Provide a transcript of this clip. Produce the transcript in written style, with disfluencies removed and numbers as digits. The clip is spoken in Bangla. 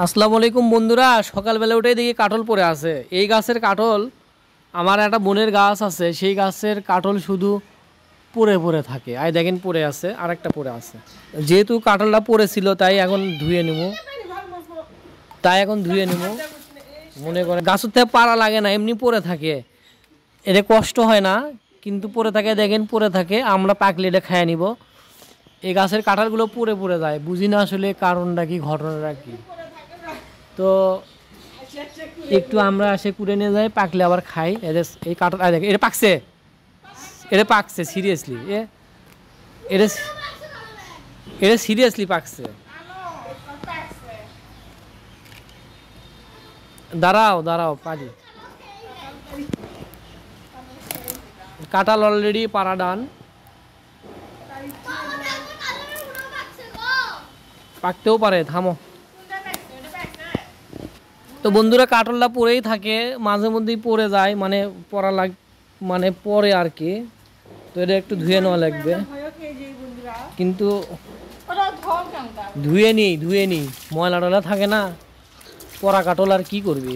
আসসালামু আলাইকুম বন্ধুরা, সকালবেলা উঠেই দেখি কাঁঠাল পড়ে আছে। এই গাছের কাঁঠাল, আমার একটা বোনের গাছ আছে, সেই গাছের কাঁঠাল শুধু পড়ে পড়ে থাকে। আর দেখেন পড়ে আছে, আরেকটা পড়ে আছে। যেহেতু কাঁঠালটা পড়েছিল তাই এখন ধুয়ে নেব, মনে করে গাছের থেকে পাড়া লাগে না, এমনি পড়ে থাকে, এতে কষ্ট হয় না, কিন্তু পড়ে থাকে। দেখেন পড়ে থাকে, আমরা পাকলে এটা খেয়ে নিব। এই গাছের কাঁঠালগুলো পড়ে পড়ে যায়, বুঝি না আসলে কারণটা কি, ঘটনাটা কি। তো একটু আমরা আসে কুড়ে নিয়ে যাই, পাকলে আবার খাই। এদের এই কাঁঠাল দেখে এটা পাকছে সিরিয়াসলি, এটা সিরিয়াসলি পাকছে। দাঁড়াও পারি। কাঁঠাল অলরেডি পাড়া ডান, পাকতেও পারে, থামো। তো বন্ধুরা, কাঁঠালটা পড়েই থাকে, মাঝে মধ্যেই পড়ে যায়, মানে পড়ে আর কি। তো এটা একটু ধুয়ে নেওয়া লাগবে, কিন্তু ধুয়ে নিই ময়লা টয়লা থাকে না, পড়া কাঁঠাল আর কি করবি।